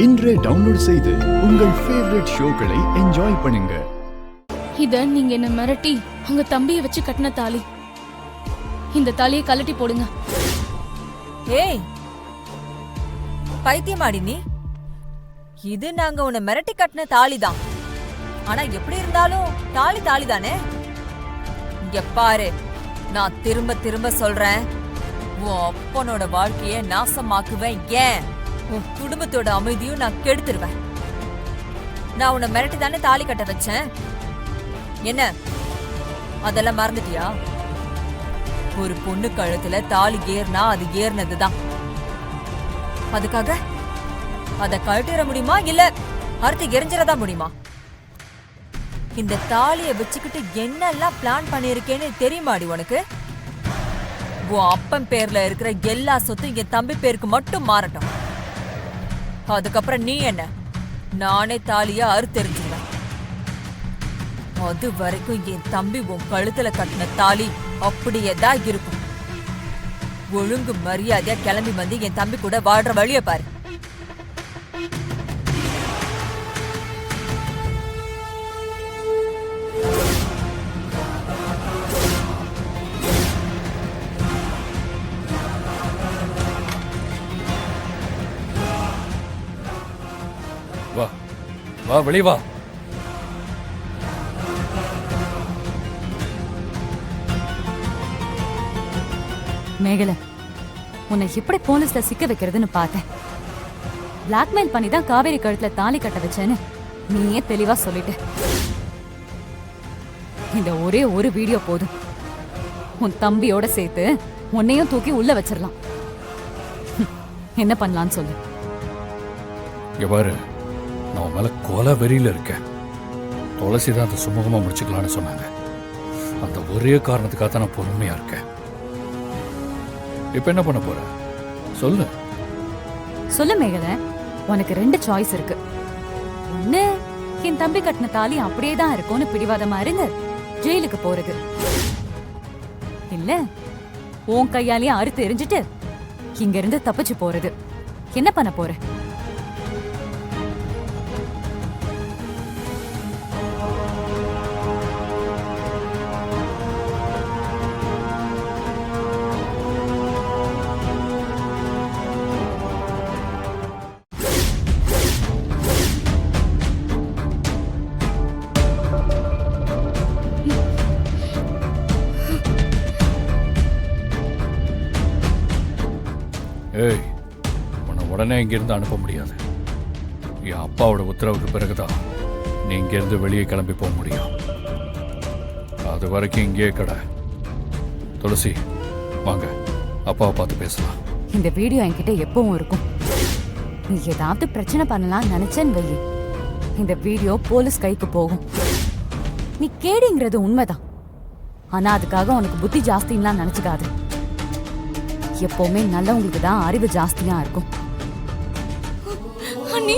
இன்றே டவுன்லோட் செய்து உங்கள் ஃபேவரட் ஷோக்களை என்ஜாய் பண்ணுங்க. இத நீங்க என்ன மிரட்டி உங்க தம்பியை வச்சு கட்டின தாலி. இந்த தாலியை கலட்டி போடுங்க. ஏய் பைத்தியமாடி நீ? இது நாங்க உன்னை மிரட்டி கட்டின தாலிதான். ஆனா எப்படி இருந்தாலும் தாலி தாலிதானே. இங்க பாரு, நான் திரும்ப திரும்ப சொல்றேன், உன் அப்பனோட வாழ்க்கைய நாசமாக்குவேன். ஏன் உன் குடும்பத்தோட அமைதியும் நான் கெடுத்துருவேன். நான் உன்னை மிரட்டி தானே தாலி கட்ட வச்சேன். என்ன அதெல்லாம் மறந்துட்டியா? ஒரு பொண்ணு கழுத்துல தாலி ஏறினா அது ஏறினதுதான். அதுக்காக அத கழட்டிட முடியுமா, இல்ல அறுத்து எரிஞ்சிடதா முடியுமா? இந்த தாலிய வச்சுக்கிட்டு என்னெல்லாம் பிளான் பண்ணிருக்கேன்னு தெரியுமாடி உனக்கு? உன் அப்பன் பேர்ல இருக்கிற எல்லா சொத்தும் என் தம்பி பேருக்கு மட்டும் மாறட்டும். அதுக்கப்புறம் நீ என்ன, நானே தாலிய அறுத்தெரிஞ்சுவேன். அது வரைக்கும் என் தம்பி உன் கழுத்துல கட்டின தாலி அப்படியேதான் இருக்கும். ஒழுங்கு மரியாதையா கிளம்பி வந்து என் தம்பி கூட வாழ்ற வழிய பாரு. வா வா, வெளியே வா. மேகல, உன்னை எப்படி போலீஸ்ல சிக்க வைக்கிறதுன்னு பார்த்தேன். பிளாக்மெயில் பண்ணி தான் காவேரி கழுத்துல தாலி கட்ட வச்சேன்னு நீயே தெளிவா சொல்லிட்ட. இந்த ஒரே ஒரு வீடியோ போதும், உன் தம்பியோட சேர்த்து உன்னையும் தூக்கி உள்ள வச்சிடலாம். என்ன பண்ணலான்னு சொல்லு. பாரு, நான் மேல கொலை வெறியில இருக்கேன். துளசி தான் அதை சுமூகமா முடிச்சுக்கலான்னு சொன்னாங்க. அந்த ஒரே காரணத்துக்காக தான் நான் பொறுமையா இருக்கேன். இப்ப என்ன பண்ண போற சொல்லு. சொல்லு மேகல, உனக்கு 2 சாய்ஸ் இருக்கு. ஒண்ணு, என் தம்பி கட்டின தாலி அப்படியே தான் இருக்கும்னு பிடிவாதமா இருந்து ஜெயிலுக்கு போறது. இல்ல, உன் கையாலேயே அறுத்து எரிஞ்சிட்டு இங்க இருந்து தப்பிச்சு போறது. என்ன பண்ண போற? ஏய், உன்னை உடனே இங்கிருந்து அனுப்ப முடியாது. என் அப்பாவோட உத்தரவுக்கு பிறகுதான் நீ இங்கிருந்து வெளியே கிளம்பி போக முடியும். அது வரைக்கும் இங்கேயே கடை. துளசி, வாங்க, அப்பாவை பார்த்து பேசலாம். இந்த வீடியோ என்கிட்ட எப்பவும் இருக்கும். நீ ஏதாவது பிரச்சனை பண்ணலாம் நினைச்சேன்னு வை, இந்த வீடியோ போலீஸ் கைக்கு போகும். நீ கேடிங்கிறது உண்மைதான், ஆனா அதுக்காக உனக்கு புத்தி ஜாஸ்தின்லாம் நினைச்சுக்காது. எப்பவுமே நல்லவங்களுக்கு தான் அறிவு ஜாஸ்தியா இருக்கும். அண்ணி